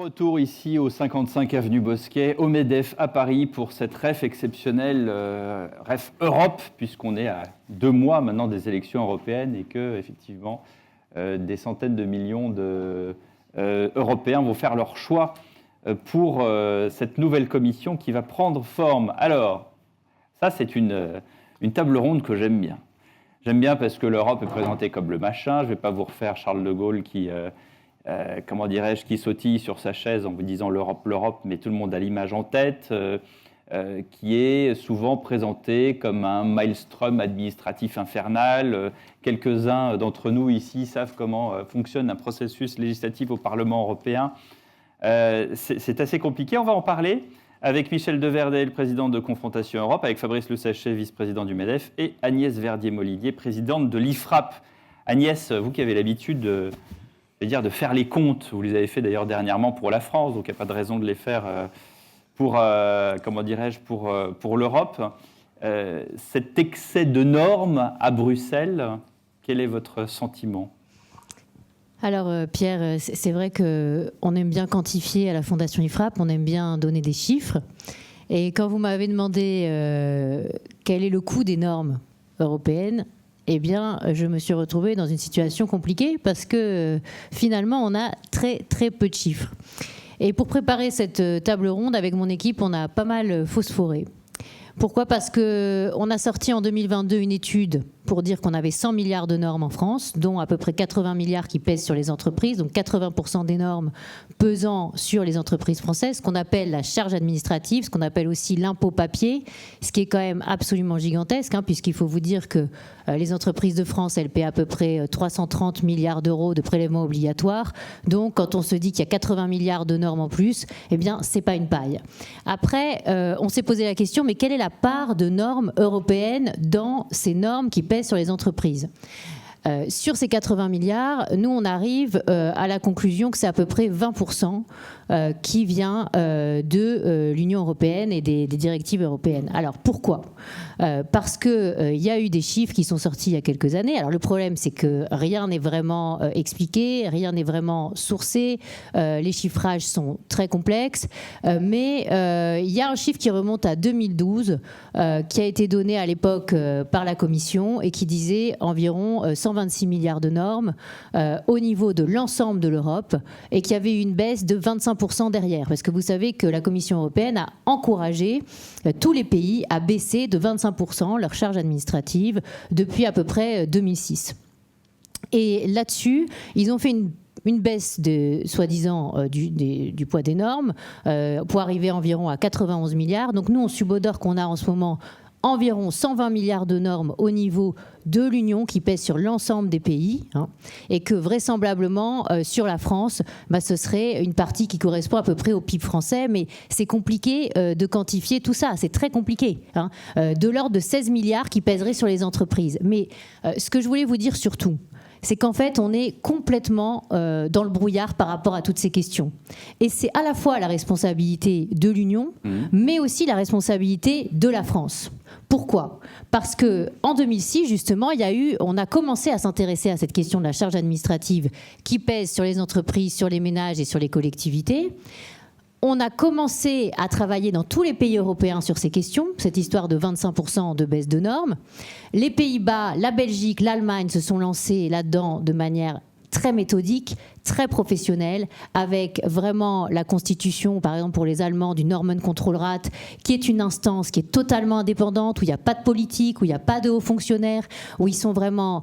retour ici au 55 avenue Bosquet, au MEDEF à Paris pour cette REF exceptionnelle, REF Europe, puisqu'on est à 2 mois maintenant des élections européennes et que, effectivement, des centaines de millions d'Européens vont faire leur choix pour cette nouvelle commission qui va prendre forme. Alors, ça c'est une table ronde que j'aime bien. J'aime bien parce que l'Europe est présentée comme le machin. Je ne vais pas vous refaire Charles de Gaulle qui... qui sautille sur sa chaise en vous disant l'Europe, mais tout le monde a l'image en tête, qui est souvent présenté comme un maelstrom administratif infernal. Quelques-uns d'entre nous ici savent comment fonctionne un processus législatif au Parlement européen. C'est assez compliqué, on va en parler avec Michel Deverdey, le président de Confrontation Europe, avec Fabrice Le Sachet, vice-président du MEDEF, et Agnès Verdier-Molinier, présidente de l'IFRAP. Agnès, vous qui avez l'habitude de faire les comptes, vous les avez fait d'ailleurs dernièrement pour la France, donc il n'y a pas de raison de les faire pour l'Europe. Cet excès de normes à Bruxelles, quel est votre sentiment ? Alors Pierre, c'est vrai qu'on aime bien quantifier à la Fondation IFRAP, on aime bien donner des chiffres. Et quand vous m'avez demandé quel est le coût des normes européennes, eh bien, je me suis retrouvée dans une situation compliquée parce que finalement, on a très, très peu de chiffres. Et pour préparer cette table ronde, avec mon équipe, on a pas mal phosphoré. Pourquoi ? Parce qu'on a sorti en 2022 une étude pour dire qu'on avait 100 milliards de normes en France, dont à peu près 80 milliards qui pèsent sur les entreprises, donc 80% des normes pesant sur les entreprises françaises, ce qu'on appelle la charge administrative, ce qu'on appelle aussi l'impôt papier, ce qui est quand même absolument gigantesque, puisqu'il faut vous dire que les entreprises de France, elles paient à peu près 330 milliards d'euros de prélèvements obligatoires. Donc, quand on se dit qu'il y a 80 milliards de normes en plus, eh bien, c'est pas une paille. Après, on s'est posé la question, mais quelle est la part de normes européennes dans ces normes qui pèsent sur les entreprises ? Sur ces 80 milliards, nous, on arrive à la conclusion que c'est à peu près 20% qui vient de l'Union européenne et des directives européennes. Alors, pourquoi ? Parce qu'il y a eu des chiffres qui sont sortis il y a quelques années. Alors, le problème, c'est que rien n'est vraiment expliqué, rien n'est vraiment sourcé. Les chiffrages sont très complexes. Mais il y a un chiffre qui remonte à 2012, qui a été donné à l'époque par la Commission et qui disait environ 126 milliards de normes au niveau de l'ensemble de l'Europe et qui avait eu une baisse de 25% derrière. Parce que vous savez que la Commission européenne a encouragé tous les pays à baisser de 25% leur charge administrative depuis à peu près 2006. Et là-dessus, ils ont fait une baisse de, soi-disant, du poids des normes pour arriver environ à 91 milliards. Donc nous, on subodore qu'on a en ce moment environ 120 milliards de normes au niveau de l'Union qui pèsent sur l'ensemble des pays, et que vraisemblablement sur la France, ce serait une partie qui correspond à peu près au PIB français, mais c'est compliqué de quantifier tout ça, c'est très compliqué, de l'ordre de 16 milliards qui pèseraient sur les entreprises. Mais ce que je voulais vous dire surtout, c'est qu'en fait, on est complètement dans le brouillard par rapport à toutes ces questions. Et c'est à la fois la responsabilité de l'Union, mais aussi la responsabilité de la France. Pourquoi ? Parce qu'en 2006, justement, on a commencé à s'intéresser à cette question de la charge administrative qui pèse sur les entreprises, sur les ménages et sur les collectivités. On a commencé à travailler dans tous les pays européens sur ces questions, cette histoire de 25% de baisse de normes. Les Pays-Bas, la Belgique, l'Allemagne se sont lancés là-dedans de manière très méthodique, très professionnelle, avec vraiment la constitution, par exemple pour les Allemands, du Normenkontrollrat, qui est une instance qui est totalement indépendante, où il n'y a pas de politique, où il n'y a pas de hauts fonctionnaires, où ils sont vraiment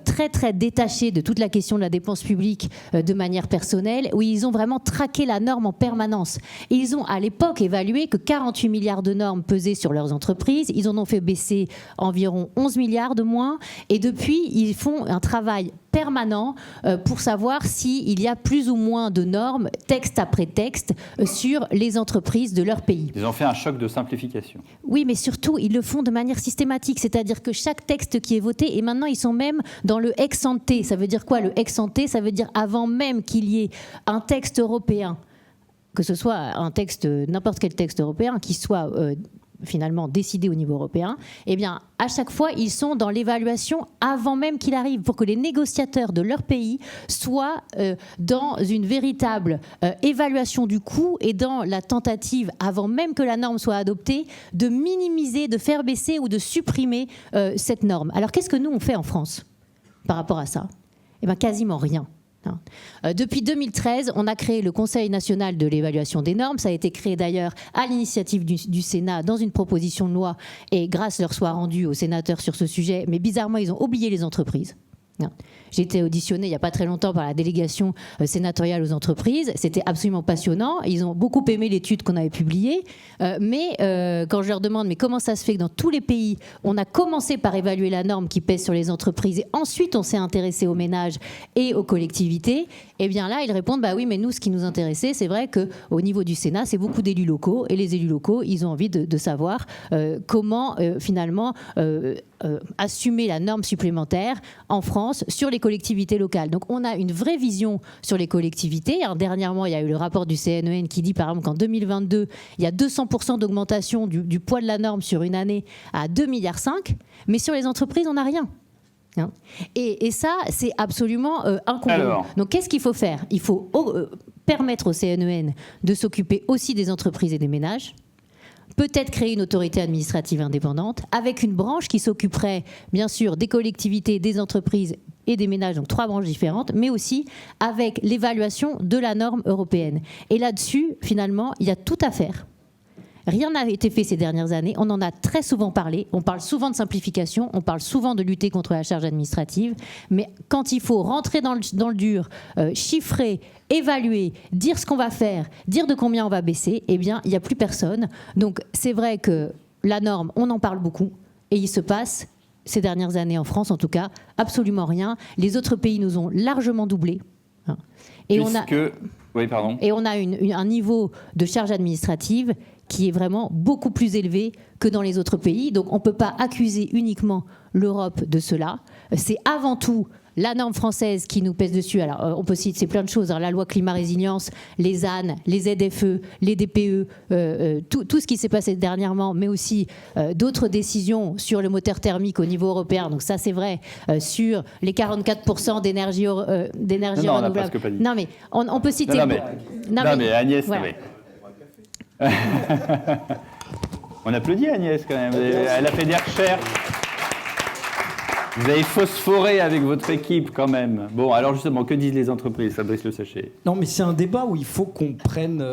très très détachés de toute la question de la dépense publique de manière personnelle, où ils ont vraiment traqué la norme en permanence. Et ils ont à l'époque évalué que 48 milliards de normes pesaient sur leurs entreprises, ils en ont fait baisser environ 11 milliards de moins, et depuis ils font un travail permanent pour savoir s'il y a plus ou moins de normes, texte après texte, sur les entreprises de leur pays. Ils ont fait un choc de simplification. Oui, mais surtout, ils le font de manière systématique, c'est-à-dire que chaque texte qui est voté, et maintenant ils sont même dans le ex ante. Ça veut dire quoi, le ex ante ? Ça veut dire avant même qu'il y ait un texte européen, que ce soit un texte, n'importe quel texte européen, qui soit finalement décidé au niveau européen, eh bien, à chaque fois, ils sont dans l'évaluation avant même qu'il arrive, pour que les négociateurs de leur pays soient dans une véritable évaluation du coût et dans la tentative, avant même que la norme soit adoptée, de minimiser, de faire baisser ou de supprimer cette norme. Alors, qu'est-ce que nous, on fait en France par rapport à ça ? Eh bien, quasiment rien. Depuis 2013, on a créé le Conseil national de l'évaluation des normes. Ça a été créé d'ailleurs à l'initiative du Sénat dans une proposition de loi et grâce leur soit rendue aux sénateurs sur ce sujet. Mais bizarrement, ils ont oublié les entreprises. J'ai été auditionnée il n'y a pas très longtemps par la délégation sénatoriale aux entreprises. C'était absolument passionnant. Ils ont beaucoup aimé l'étude qu'on avait publiée. Mais quand je leur demande mais comment ça se fait que dans tous les pays, on a commencé par évaluer la norme qui pèse sur les entreprises et ensuite on s'est intéressé aux ménages et aux collectivités, eh bien là, ils répondent bah oui, mais nous, ce qui nous intéressait, c'est vrai qu'au niveau du Sénat, c'est beaucoup d'élus locaux. Et les élus locaux, ils ont envie de savoir comment finalement assumer la norme supplémentaire en France sur les collectivités locales. Donc on a une vraie vision sur les collectivités. Alors, dernièrement, il y a eu le rapport du CNEN qui dit par exemple qu'en 2022, il y a 200% d'augmentation du poids de la norme sur une année à 2,5 milliards, mais sur les entreprises, on n'a rien. Et ça, c'est absolument incongru. Donc qu'est-ce qu'il faut faire ? Il faut permettre au CNEN de s'occuper aussi des entreprises et des ménages. Peut-être créer une autorité administrative indépendante avec une branche qui s'occuperait bien sûr des collectivités, des entreprises et des ménages, donc 3 branches différentes, mais aussi avec l'évaluation de la norme européenne. Et là-dessus, finalement, il y a tout à faire. Rien n'a été fait ces dernières années. On en a très souvent parlé. On parle souvent de simplification. On parle souvent de lutter contre la charge administrative. Mais quand il faut rentrer dans le dur, chiffrer, évaluer, dire ce qu'on va faire, dire de combien on va baisser, eh bien, il n'y a plus personne. Donc, c'est vrai que la norme, on en parle beaucoup. Et il se passe, ces dernières années en France, en tout cas, absolument rien. Les autres pays nous ont largement doublés. Et on a un niveau de charge administrative qui est vraiment beaucoup plus élevé que dans les autres pays. Donc on ne peut pas accuser uniquement l'Europe de cela. C'est avant tout la norme française qui nous pèse dessus. Alors on peut citer plein de choses, la loi climat-résilience, les ZAN, les ZFE, les DPE, tout ce qui s'est passé dernièrement, mais aussi d'autres décisions sur le moteur thermique au niveau européen. Donc ça c'est vrai, sur les 44% d'énergie renouvelable. Non mais on peut citer... Non mais Agnès... Voilà. On applaudit Agnès quand même. Elle a fait des recherches. Vous avez phosphoré avec votre équipe quand même. Bon, alors justement, que disent les entreprises, Fabrice Le Sachet ? Non, mais c'est un débat où il faut qu'on prenne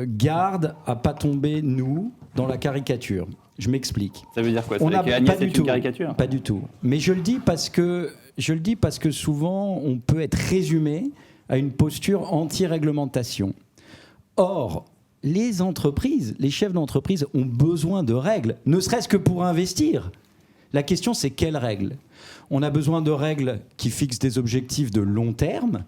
garde à ne pas tomber, nous, dans la caricature. Je m'explique. Ça veut dire quoi ? Ça veut dire qu'Agnès est une caricature ? Pas du tout. Mais je le dis parce que souvent, on peut être résumé à une posture anti-réglementation. Or, les entreprises, les chefs d'entreprise ont besoin de règles, ne serait-ce que pour investir. La question, c'est quelles règles ? On a besoin de règles qui fixent des objectifs de long terme.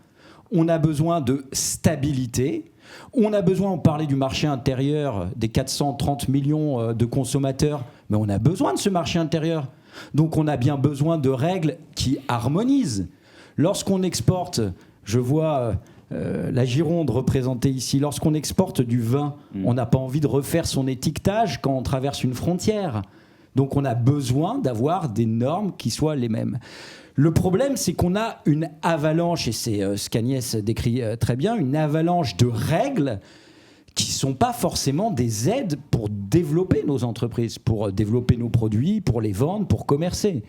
On a besoin de stabilité. On a besoin, on parlait du marché intérieur, des 430 millions de consommateurs, mais on a besoin de ce marché intérieur. Donc on a bien besoin de règles qui harmonisent. Lorsqu'on exporte, je vois... la Gironde représentée ici, lorsqu'on exporte du vin, on n'a pas envie de refaire son étiquetage quand on traverse une frontière. Donc on a besoin d'avoir des normes qui soient les mêmes. Le problème, c'est qu'on a une avalanche, et c'est ce qu'Agnès décrit très bien, une avalanche de règles qui ne sont pas forcément des aides pour développer nos entreprises, pour développer nos produits, pour les vendre, pour commercer.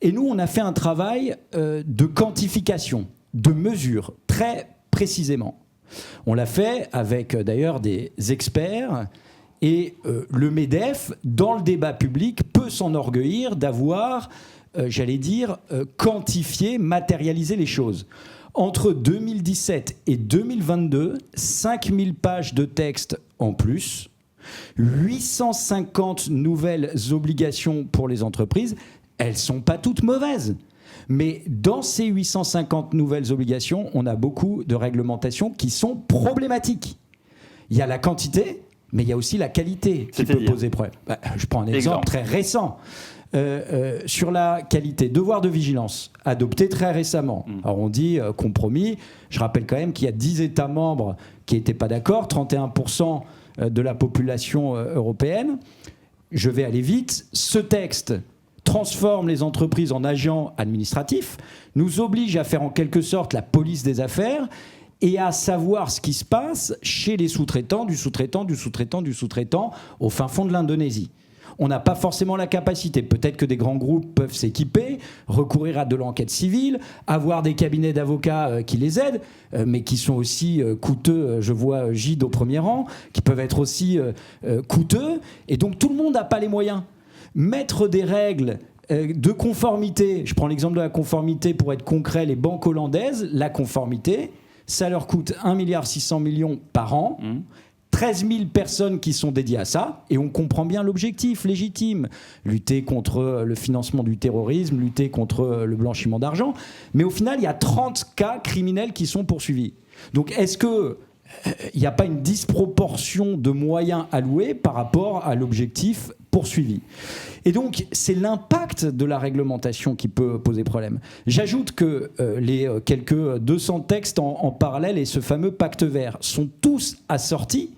Et nous, on a fait un travail de quantification, de mesure, très précisément. On l'a fait avec d'ailleurs des experts et le MEDEF, dans le débat public, peut s'enorgueillir d'avoir, quantifié, matérialisé les choses. Entre 2017 et 2022, 5000 pages de texte en plus, 850 nouvelles obligations pour les entreprises. Elles ne sont pas toutes mauvaises. Mais dans ces 850 nouvelles obligations, on a beaucoup de réglementations qui sont problématiques. Il y a la quantité, mais il y a aussi la qualité qui peut poser problème. Je prends un exemple très récent. Sur la qualité, devoir de vigilance, adopté très récemment. Alors on dit compromis. Je rappelle quand même qu'il y a 10 États membres qui n'étaient pas d'accord, 31% de la population européenne. je vais aller vite, ce texte transforme les entreprises en agents administratifs, nous oblige à faire en quelque sorte la police des affaires et à savoir ce qui se passe chez les sous-traitants, du sous-traitant, du sous-traitant, du sous-traitant, au fin fond de l'Indonésie. On n'a pas forcément la capacité. Peut-être que des grands groupes peuvent s'équiper, recourir à de l'enquête civile, avoir des cabinets d'avocats qui les aident, mais qui sont aussi coûteux. Je vois Gide au premier rang, qui peuvent être aussi coûteux. Et donc tout le monde n'a pas les moyens. Mettre des règles de conformité, je prends l'exemple de la conformité pour être concret, les banques hollandaises, la conformité, ça leur coûte 1,6 milliard par an. 13 000 personnes qui sont dédiées à ça, et on comprend bien l'objectif légitime, lutter contre le financement du terrorisme, lutter contre le blanchiment d'argent, mais au final, il y a 30 cas criminels qui sont poursuivis. Donc est-ce que il n'y a pas une disproportion de moyens alloués par rapport à l'objectif poursuivi? Et donc, c'est l'impact de la réglementation qui peut poser problème. J'ajoute que les quelques 200 textes en parallèle et ce fameux pacte vert sont tous assortis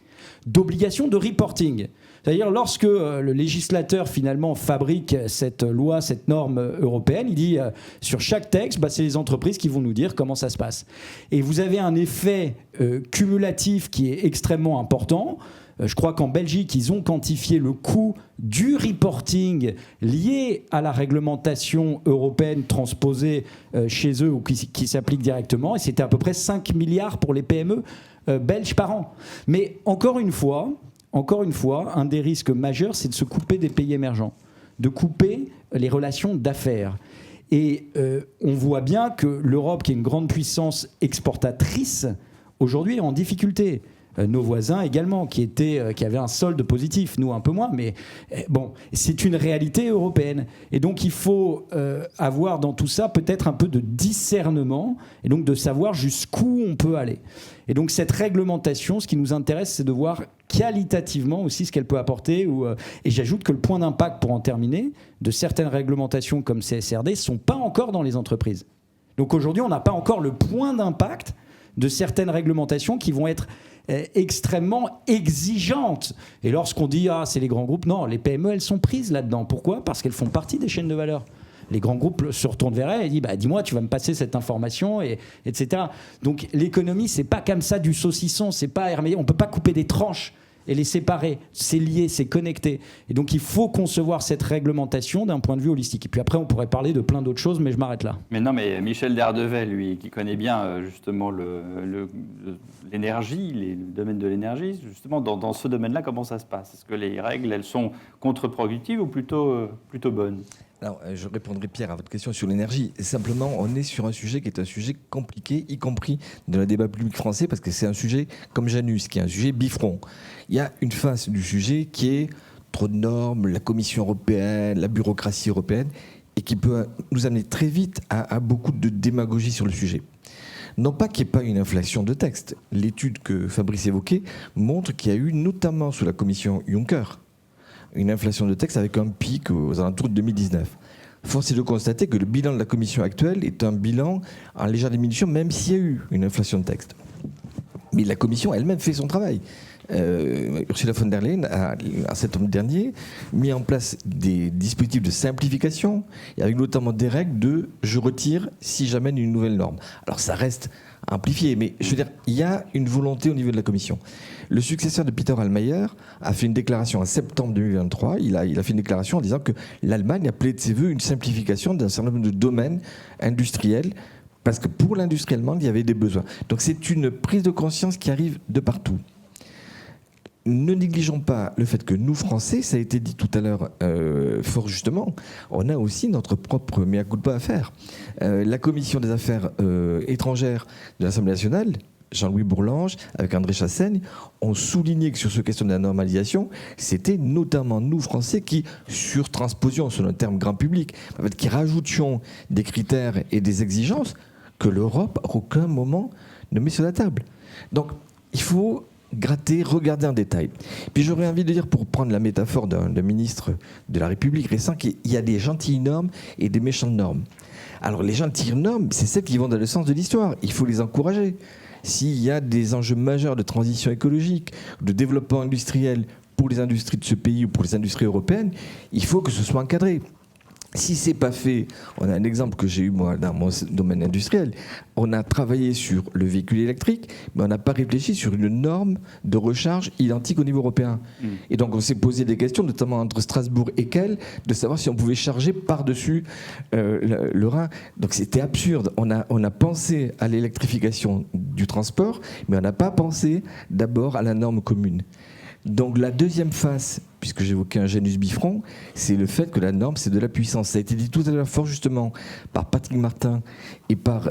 d'obligations de reporting. C'est-à-dire, lorsque le législateur, finalement, fabrique cette loi, cette norme européenne, il dit sur chaque texte, c'est les entreprises qui vont nous dire comment ça se passe. Et vous avez un effet cumulatif qui est extrêmement important. Je crois qu'en Belgique, ils ont quantifié le coût du reporting lié à la réglementation européenne transposée chez eux ou qui s'applique directement. Et c'était à peu près 5 milliards pour les PME belges par an. Mais encore une fois, un des risques majeurs, c'est de se couper des pays émergents, de couper les relations d'affaires. Et on voit bien que l'Europe, qui est une grande puissance exportatrice, aujourd'hui est en difficulté. Nos voisins également, qui avaient un solde positif, nous un peu moins, mais bon, c'est une réalité européenne. Et donc il faut avoir dans tout ça peut-être un peu de discernement, et donc de savoir jusqu'où on peut aller. Et donc cette réglementation, ce qui nous intéresse, c'est de voir qualitativement aussi ce qu'elle peut apporter. Et j'ajoute que le point d'impact, pour en terminer, de certaines réglementations comme CSRD ne sont pas encore dans les entreprises. Donc aujourd'hui, on n'a pas encore le point d'impact de certaines réglementations qui vont être extrêmement exigeantes. Et lorsqu'on dit « Ah, c'est les grands groupes », non, les PME, elles sont prises là-dedans. Pourquoi ? Parce qu'elles font partie des chaînes de valeur. Les grands groupes se retournent vers elles et disent dis-moi, tu vas me passer cette information, etc. Donc l'économie, c'est pas comme ça du saucisson, c'est pas hermétique. On peut pas couper des tranches et les séparer. C'est lié, c'est connecté. Et donc il faut concevoir cette réglementation d'un point de vue holistique. Et puis après, on pourrait parler de plein d'autres choses, mais je m'arrête là. Mais non, mais Michel Derdevel, lui, qui connaît bien justement l'énergie, le domaine de l'énergie, justement, dans ce domaine-là, comment ça se passe ? Est-ce que les règles, elles sont contre-productives ou plutôt bonnes ? Alors, je répondrai, Pierre, à votre question sur l'énergie. Simplement, on est sur un sujet qui est un sujet compliqué, y compris dans le débat public français, parce que c'est un sujet comme Janus, qui est un sujet bifront. Il y a une face du sujet qui est trop de normes, la Commission européenne, la bureaucratie européenne, et qui peut nous amener très vite à beaucoup de démagogie sur le sujet. Non pas qu'il n'y ait pas une inflation de texte. L'étude que Fabrice évoquait montre qu'il y a eu, notamment sous la Commission Juncker, une inflation de texte avec un pic aux alentours de 2019. Force est de constater que le bilan de la Commission actuelle est un bilan en légère diminution, même s'il y a eu une inflation de texte. Mais la Commission elle-même fait son travail. Ursula von der Leyen a, en septembre dernier, mis en place des dispositifs de simplification, et avec notamment des règles de « je retire si j'amène une nouvelle norme ». Alors ça reste amplifié, mais je veux dire, il y a une volonté au niveau de la Commission. Le successeur de Peter Altmaier a fait une déclaration en septembre 2023. Il a fait une déclaration en disant que l'Allemagne appelait de ses voeux une simplification d'un certain nombre de domaines industriels, parce que pour l'industrie allemande, il y avait des besoins. Donc c'est une prise de conscience qui arrive de partout. Ne négligeons pas le fait que nous, Français, ça a été dit tout à l'heure fort justement, on a aussi notre propre mea culpa à faire. La Commission des affaires étrangères de l'Assemblée nationale, Jean-Louis Bourlange, avec André Chassaigne, ont souligné que sur ce question de la normalisation, c'était notamment nous, Français, qui surtransposions, selon un terme grand public, en fait, qui rajoutions des critères et des exigences que l'Europe, à aucun moment, ne met sur la table. Donc, il faut gratter, regarder en détail. Puis j'aurais envie de dire, pour prendre la métaphore d'un ministre de la République récent, qu'il y a des gentilles normes et des méchantes normes. Alors, les gentilles normes, c'est celles qui vont dans le sens de l'histoire. Il faut les encourager. S'il y a des enjeux majeurs de transition écologique, de développement industriel pour les industries de ce pays ou pour les industries européennes, il faut que ce soit encadré. Si c'est pas fait, on a un exemple que j'ai eu moi dans mon domaine industriel, on a travaillé sur le véhicule électrique, mais on n'a pas réfléchi sur une norme de recharge identique au niveau européen. Et donc on s'est posé des questions, notamment entre Strasbourg et Kehl, de savoir si on pouvait charger par-dessus le Rhin. Donc c'était absurde. On a pensé à l'électrification du transport, mais on n'a pas pensé d'abord à la norme commune. Donc la deuxième phase, puisque j'évoquais un Janus Bifront, c'est le fait que la norme, c'est de la puissance. Ça a été dit tout à l'heure fort justement par Patrick Martin et par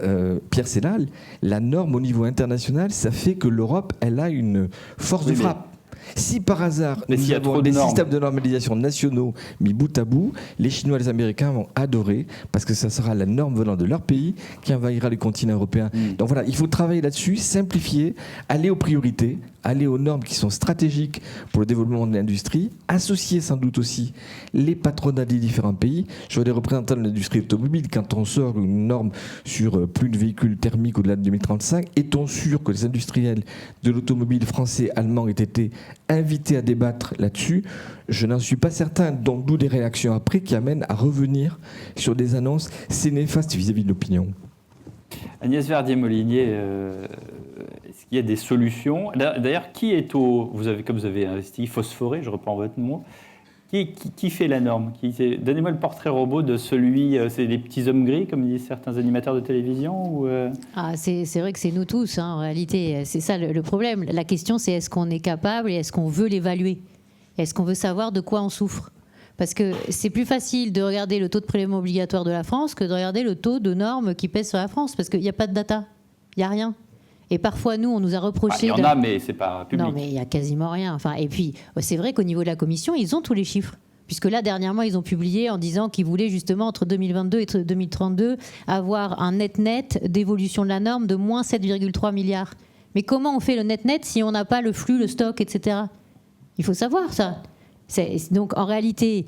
Pierre Sennal. La norme au niveau international, ça fait que l'Europe, elle a une force de frappe. Si par hasard nous avons des systèmes de normalisation nationaux mis bout à bout, les Chinois et les Américains vont adorer parce que ça sera la norme venant de leur pays qui envahira le continent européen. Donc voilà, il faut travailler là-dessus, simplifier, aller aux priorités, aller aux normes qui sont stratégiques pour le développement de l'industrie, associer sans doute aussi les patronats des différents pays. Je vois des représentants de l'industrie automobile, quand on sort une norme sur plus de véhicules thermiques au-delà de 2035, est-on sûr que les industriels de l'automobile français, allemands aient été invités à débattre là-dessus? Je n'en suis pas certain, donc d'où des réactions après qui amènent à revenir sur des annonces. C'est néfaste vis-à-vis de l'opinion. Agnès Verdier-Molinier, est-ce qu'il y a des solutions? D'ailleurs, qui est comme vous avez investi Phosphoré, je reprends votre mot, qui fait la norme? Donnez-moi le portrait robot de celui, c'est les petits hommes gris, comme disent certains animateurs de télévision C'est vrai que c'est nous tous, en réalité. C'est ça le problème. La question, c'est est-ce qu'on est capable et est-ce qu'on veut l'évaluer? Est-ce qu'on veut savoir de quoi on souffre? Parce que c'est plus facile de regarder le taux de prélèvement obligatoire de la France que de regarder le taux de normes qui pèsent sur la France, parce qu'il n'y a pas de data, il n'y a rien. Et parfois, nous, on nous a reproché... Il y en a, mais c'est pas public. Non, mais il n'y a quasiment rien. Et puis, c'est vrai qu'au niveau de la Commission, ils ont tous les chiffres. Puisque là, dernièrement, ils ont publié en disant qu'ils voulaient justement, entre 2022 et 2032, avoir un net d'évolution de la norme de moins 7,3 milliards. Mais comment on fait le net si on n'a pas le flux, le stock, etc. Il faut savoir ça. Donc en réalité,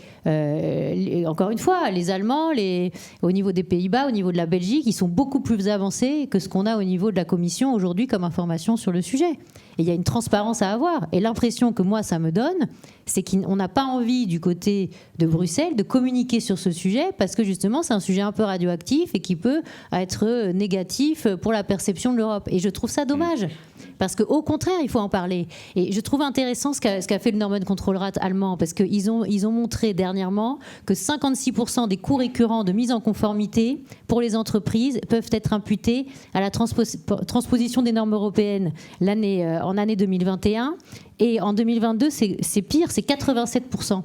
encore une fois, les Allemands, au niveau des Pays-Bas, au niveau de la Belgique, ils sont beaucoup plus avancés que ce qu'on a au niveau de la Commission aujourd'hui comme information sur le sujet. Et il y a une transparence à avoir. Et l'impression que moi, ça me donne, c'est qu'on n'a pas envie du côté de Bruxelles de communiquer sur ce sujet parce que justement, c'est un sujet un peu radioactif et qui peut être négatif pour la perception de l'Europe. Et je trouve ça dommage. Parce qu'au contraire, il faut en parler. Et je trouve intéressant ce qu'a fait le Normen Controlrat allemand, parce qu'ils ont montré dernièrement que 56% des coûts récurrents de mise en conformité pour les entreprises peuvent être imputés à la transposition des normes européennes en année 2021. Et en 2022, c'est pire, c'est 87%.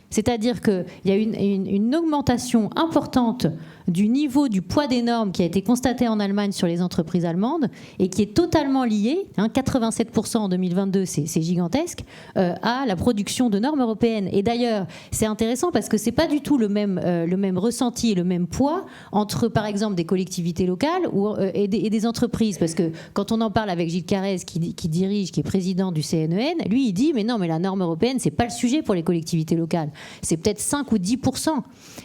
C'est-à-dire qu'il y a une augmentation importante du niveau du poids des normes qui a été constaté en Allemagne sur les entreprises allemandes et qui est totalement lié, 87% en 2022, c'est gigantesque, à la production de normes européennes. Et d'ailleurs, c'est intéressant parce que c'est pas du tout le même ressenti et le même poids entre, par exemple, des collectivités locales et des entreprises. Parce que quand on en parle avec Gilles Carrez, qui est président du CNEN, lui, il dit mais non, mais la norme européenne, c'est pas le sujet pour les collectivités locales. C'est peut-être 5 ou 10%.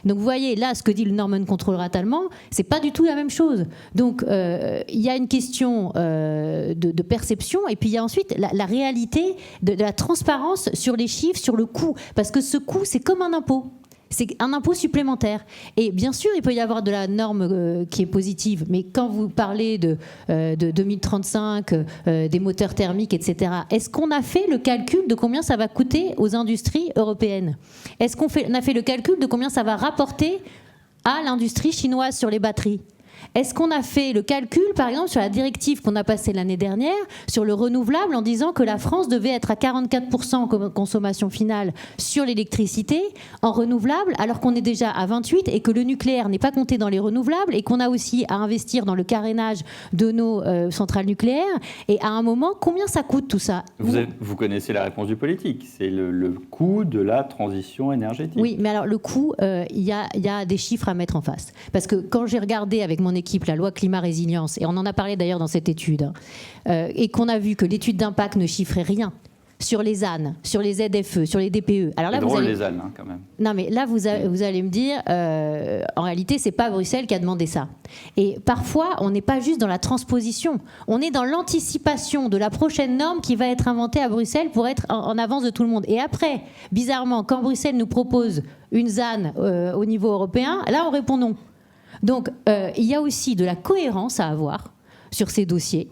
Donc vous voyez, là, ce que dit le Normen Controlrat allemand, c'est pas du tout la même chose. Donc il y a une question de perception et puis il y a ensuite la réalité de la transparence sur les chiffres, sur le coût. Parce que ce coût, c'est comme un impôt. C'est un impôt supplémentaire. Et bien sûr, il peut y avoir de la norme qui est positive, mais quand vous parlez de 2035, des moteurs thermiques, etc., est-ce qu'on a fait le calcul de combien ça va coûter aux industries européennes? Est-ce qu'on a fait le calcul de combien ça va rapporter à l'industrie chinoise sur les batteries? Est-ce qu'on a fait le calcul, par exemple, sur la directive qu'on a passée l'année dernière, sur le renouvelable, en disant que la France devait être à 44% comme consommation finale sur l'électricité en renouvelable, alors qu'on est déjà à 28% et que le nucléaire n'est pas compté dans les renouvelables et qu'on a aussi à investir dans le carénage de nos centrales nucléaires? Et à un moment, combien ça coûte tout ça? Vous connaissez la réponse du politique, c'est le coût de la transition énergétique. Oui, mais alors le coût, il y a des chiffres à mettre en face. Parce que quand j'ai regardé avec mon équipe la loi climat-résilience, et on en a parlé d'ailleurs dans cette étude, et qu'on a vu que l'étude d'impact ne chiffrait rien sur les ZAN, sur les ZFE, sur les DPE. Alors là, c'est drôle les ZAN, hein, quand même. Non, mais là, vous allez me dire, en réalité, c'est pas Bruxelles qui a demandé ça. Et parfois, on n'est pas juste dans la transposition, on est dans l'anticipation de la prochaine norme qui va être inventée à Bruxelles pour être en avance de tout le monde. Et après, bizarrement, quand Bruxelles nous propose une ZAN au niveau européen, là, on répond non. Donc, il y a aussi de la cohérence à avoir sur ces dossiers.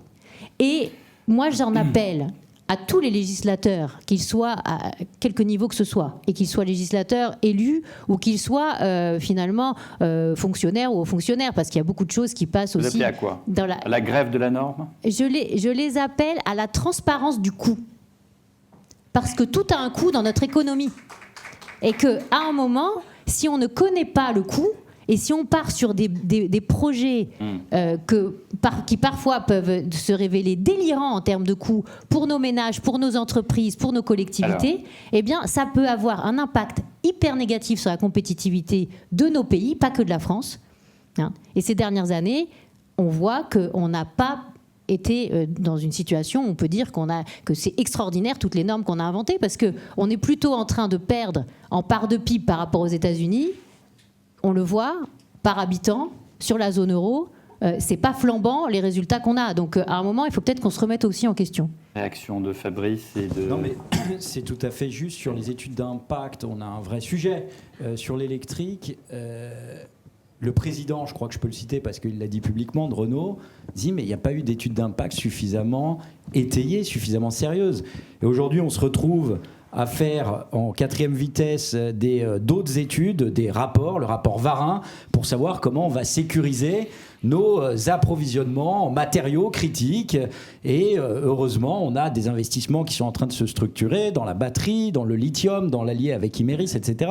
Et moi, j'en appelle à tous les législateurs, qu'ils soient à quelque niveau que ce soit, et qu'ils soient législateurs élus ou qu'ils soient finalement fonctionnaires ou fonctionnaires, parce qu'il y a beaucoup de choses qui passent Vous aussi. appelez à quoi ? À la grève de la norme ? Je les appelle à la transparence du coût. Parce que tout a un coût dans notre économie. Et qu'à un moment, si on ne connaît pas le coût, et si on part sur des projets qui parfois peuvent se révéler délirants en termes de coûts pour nos ménages, pour nos entreprises, pour nos collectivités, eh bien, ça peut avoir un impact hyper négatif sur la compétitivité de nos pays, pas que de la France. Hein. Et ces dernières années, on voit qu'on n'a pas été dans une situation où on peut dire que c'est extraordinaire toutes les normes qu'on a inventées, parce qu'on est plutôt en train de perdre en part de PIB par rapport aux États-Unis. On le voit, par habitant, sur la zone euro, c'est pas flambant les résultats qu'on a. Donc à un moment, il faut peut-être qu'on se remette aussi en question. Réaction de Fabrice et de... Non mais c'est tout à fait juste. Sur les études d'impact, on a un vrai sujet. Sur l'électrique, le président, je crois que je peux le citer parce qu'il l'a dit publiquement, de Renault, dit mais il n'y a pas eu d'études d'impact suffisamment étayées, suffisamment sérieuses. Et aujourd'hui, on se retrouve à faire en 4e vitesse d'autres études, des rapports, le rapport Varin, pour savoir comment on va sécuriser nos approvisionnements en matériaux critiques. Et heureusement, on a des investissements qui sont en train de se structurer dans la batterie, dans le lithium, dans l'allié avec Imerys, etc.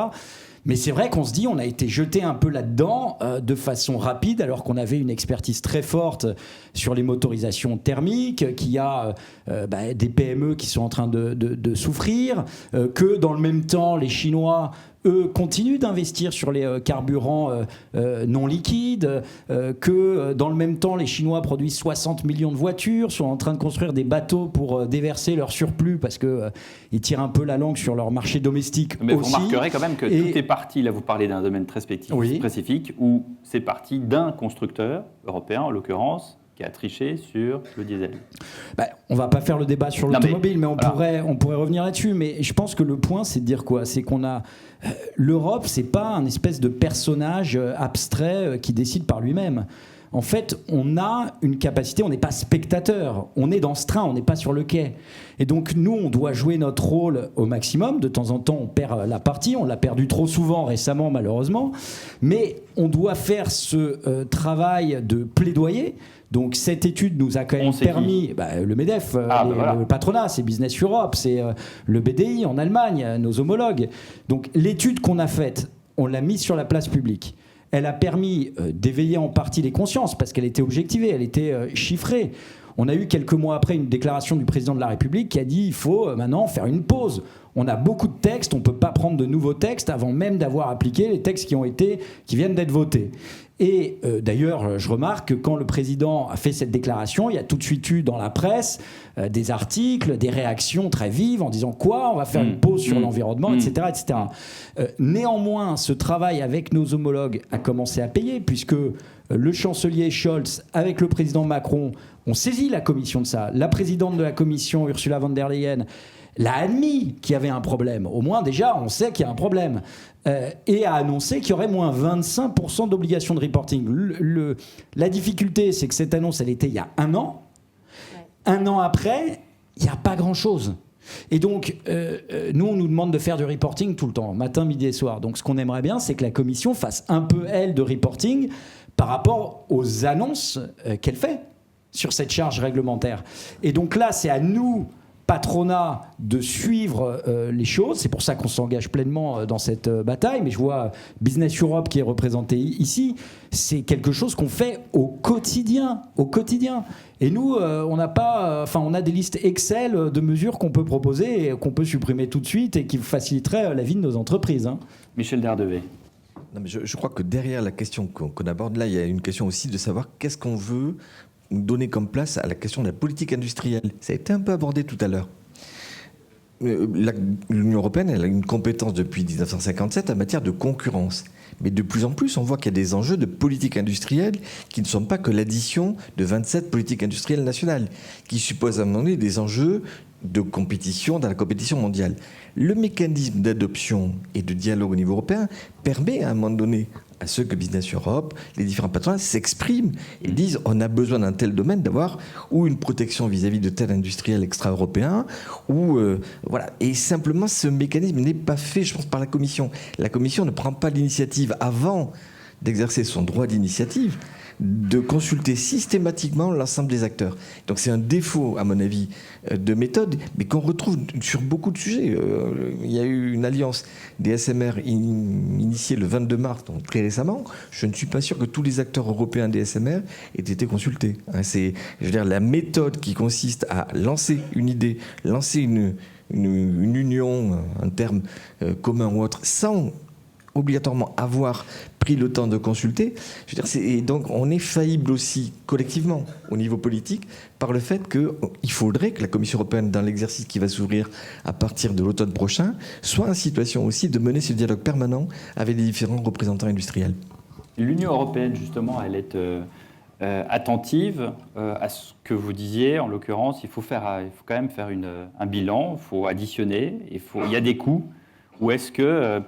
Mais c'est vrai qu'on se dit, on a été jeté un peu là-dedans de façon rapide, alors qu'on avait une expertise très forte sur les motorisations thermiques, qu'il y a des PME qui sont en train de souffrir, que dans le même temps, les Chinois, eux, continuent d'investir sur les carburants non liquides, que dans le même temps, les Chinois produisent 60 millions de voitures, sont en train de construire des bateaux pour déverser leur surplus, parce qu'ils tirent un peu la langue sur leur marché domestique. Mais aussi. Vous remarquerez quand même que tout est parti, là vous parlez d'un domaine très spécifique, où c'est parti d'un constructeur européen, en l'occurrence, qui a triché sur le diesel. On ne va pas faire le débat sur l'automobile, mais on pourrait revenir là-dessus. Mais je pense que le point, c'est de dire quoi ? C'est qu'on a... L'Europe, c'est pas un espèce de personnage abstrait qui décide par lui-même. En fait, on a une capacité, on n'est pas spectateur, on est dans ce train, on n'est pas sur le quai. Et donc nous, on doit jouer notre rôle au maximum. De temps en temps, on perd la partie, on l'a perdu trop souvent récemment, malheureusement. Mais on doit faire ce travail de plaidoyer. Donc cette étude nous a quand même permis, le MEDEF, le patronat, c'est Business Europe, c'est le BDI en Allemagne, nos homologues. Donc l'étude qu'on a faite, on l'a mise sur la place publique. Elle a permis d'éveiller en partie les consciences parce qu'elle était objectivée, elle était chiffrée. On a eu quelques mois après une déclaration du président de la République qui a dit il faut maintenant faire une pause. On a beaucoup de textes, on ne peut pas prendre de nouveaux textes avant même d'avoir appliqué les textes qui viennent d'être votés. Et d'ailleurs, je remarque que quand le président a fait cette déclaration, il y a tout de suite eu dans la presse des articles, des réactions très vives en disant quoi, on va faire une pause sur l'environnement, etc. etc. Néanmoins, ce travail avec nos homologues a commencé à payer puisque le chancelier Scholz, avec le président Macron, ont saisi la commission de ça. La présidente de la commission, Ursula von der Leyen, l'a admis qu'il y avait un problème. Au moins, déjà, on sait qu'il y a un problème. Et a annoncé qu'il y aurait moins 25% d'obligation de reporting. La difficulté, c'est que cette annonce, elle était il y a 1 an. Ouais. 1 an après, il n'y a pas grand-chose. Et donc, nous, on nous demande de faire du reporting tout le temps, matin, midi et soir. Donc, ce qu'on aimerait bien, c'est que la Commission fasse un peu, elle, de reporting par rapport aux annonces qu'elle fait sur cette charge réglementaire. Et donc là, c'est à nous, patronat, de suivre les choses. C'est pour ça qu'on s'engage pleinement dans cette bataille. Mais je vois Business Europe qui est représenté ici. C'est quelque chose qu'on fait au quotidien. Et nous, on n'a pas... on a des listes Excel de mesures qu'on peut proposer et qu'on peut supprimer tout de suite et qui faciliteraient la vie de nos entreprises. Hein. Michel Derdevey. Non, mais je crois que derrière la question qu'on aborde là, il y a une question aussi de savoir qu'est-ce qu'on veut donner comme place à la question de la politique industrielle. Ça a été un peu abordé tout à l'heure. l'Union européenne, elle a une compétence depuis 1957 en matière de concurrence. Mais de plus en plus, on voit qu'il y a des enjeux de politique industrielle qui ne sont pas que l'addition de 27 politiques industrielles nationales, qui supposent à un moment donné des enjeux de compétition dans la compétition mondiale. Le mécanisme d'adoption et de dialogue au niveau européen permet à un moment donné à ceux que Business Europe, les différents patrons s'expriment et disent on a besoin d'un tel domaine d'avoir ou une protection vis-à-vis de tel industriel extra-européen ou voilà. Et simplement ce mécanisme n'est pas fait, je pense, par la Commission. La Commission ne prend pas l'initiative avant d'exercer son droit d'initiative de consulter systématiquement l'ensemble des acteurs. Donc c'est un défaut, à mon avis, de méthode, mais qu'on retrouve sur beaucoup de sujets. Il y a eu une alliance des SMR initiée le 22 mars, donc très récemment. Je ne suis pas sûr que tous les acteurs européens des SMR aient été consultés. C'est, je veux dire, la méthode qui consiste à lancer une idée, lancer une union, un terme commun ou autre, sans obligatoirement avoir pris le temps de consulter. Je veux dire, et donc on est faillible aussi collectivement au niveau politique par le fait qu'il faudrait que la Commission européenne, dans l'exercice qui va s'ouvrir à partir de l'automne prochain, soit en situation aussi de mener ce dialogue permanent avec les différents représentants industriels. L'Union européenne, justement, elle est attentive à ce que vous disiez. En l'occurrence, il faut quand même faire un bilan, il faut additionner, il y a des coûts. Ou est-ce que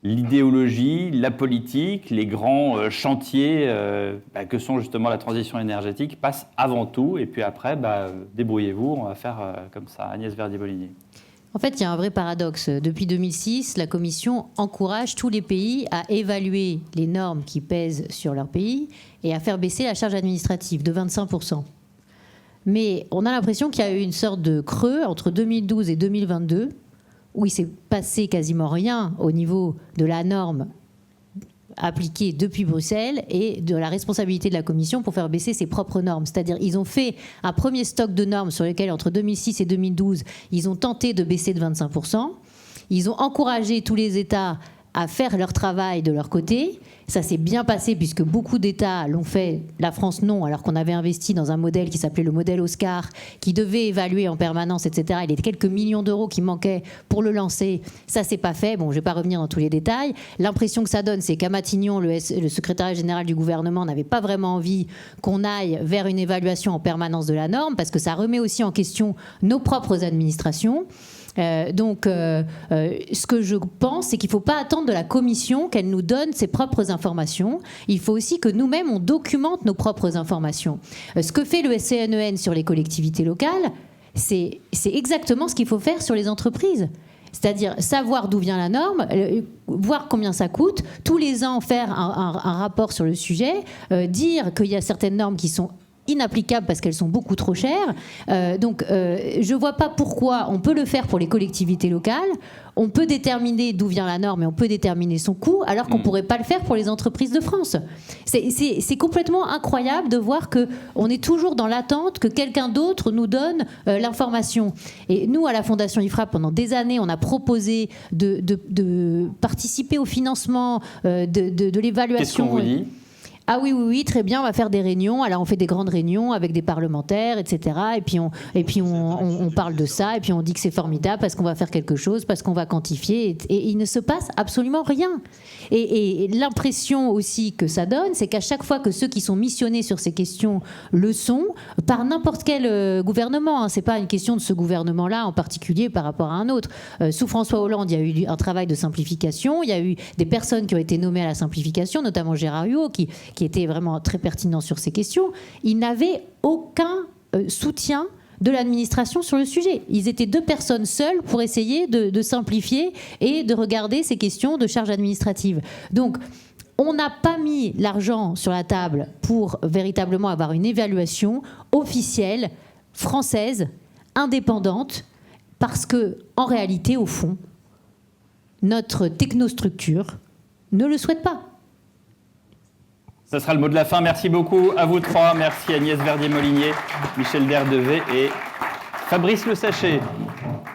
l'idéologie, la politique, les grands chantiers que sont justement la transition énergétique passent avant tout, et puis après, débrouillez-vous, on va faire comme ça. Agnès Verdier-Molinier. En fait, il y a un vrai paradoxe. Depuis 2006, la Commission encourage tous les pays à évaluer les normes qui pèsent sur leur pays et à faire baisser la charge administrative de 25%. Mais on a l'impression qu'il y a eu une sorte de creux entre 2012 et 2022, où il s'est passé quasiment rien au niveau de la norme appliquée depuis Bruxelles et de la responsabilité de la Commission pour faire baisser ses propres normes. C'est-à-dire ils ont fait un premier stock de normes sur lesquelles, entre 2006 et 2012, ils ont tenté de baisser de 25%. Ils ont encouragé tous les États à faire leur travail de leur côté. Ça s'est bien passé puisque beaucoup d'États l'ont fait, la France non, alors qu'on avait investi dans un modèle qui s'appelait le modèle Oscar, qui devait évaluer en permanence, etc. Il y a quelques millions d'euros qui manquaient pour le lancer. Ça s'est pas fait. Bon, je ne vais pas revenir dans tous les détails. L'impression que ça donne, c'est qu'à Matignon, le secrétariat général du gouvernement n'avait pas vraiment envie qu'on aille vers une évaluation en permanence de la norme, parce que ça remet aussi en question nos propres administrations. Ce que je pense, c'est qu'il ne faut pas attendre de la Commission qu'elle nous donne ses propres informations. Il faut aussi que nous-mêmes, on documente nos propres informations. Ce que fait le CNEN sur les collectivités locales, c'est exactement ce qu'il faut faire sur les entreprises. C'est-à-dire savoir d'où vient la norme, voir combien ça coûte, tous les ans faire un rapport sur le sujet, dire qu'il y a certaines normes qui sont inapplicables parce qu'elles sont beaucoup trop chères. Je ne vois pas pourquoi on peut le faire pour les collectivités locales, on peut déterminer d'où vient la norme et on peut déterminer son coût, alors qu'on ne pourrait pas le faire pour les entreprises de France. C'est complètement incroyable de voir qu'on est toujours dans l'attente que quelqu'un d'autre nous donne l'information. Et nous, à la Fondation IFRAP, pendant des années, on a proposé de participer au financement de l'évaluation. Qu'est-ce qu'on vous dit ? Ah oui, très bien, on va faire des réunions. Alors on fait des grandes réunions avec des parlementaires, etc. Et puis on parle de ça, et puis on dit que c'est formidable parce qu'on va faire quelque chose, parce qu'on va quantifier. Et il ne se passe absolument rien. Et l'impression aussi que ça donne, c'est qu'à chaque fois que ceux qui sont missionnés sur ces questions le sont, par n'importe quel gouvernement, c'est pas une question de ce gouvernement-là en particulier par rapport à un autre. Sous François Hollande, il y a eu un travail de simplification. Il y a eu des personnes qui ont été nommées à la simplification, notamment Gérard Huot, qui était vraiment très pertinent sur ces questions. Ils n'avaient aucun soutien de l'administration sur le sujet. Ils étaient 2 personnes seules pour essayer de simplifier et de regarder ces questions de charges administratives. Donc, on n'a pas mis l'argent sur la table pour véritablement avoir une évaluation officielle, française, indépendante, parce que, en réalité, au fond, notre technostructure ne le souhaite pas. Ça sera le mot de la fin. Merci beaucoup à vous 3. Merci Agnès Verdier-Molinier, Michel Derdevet et Fabrice Le Sachet.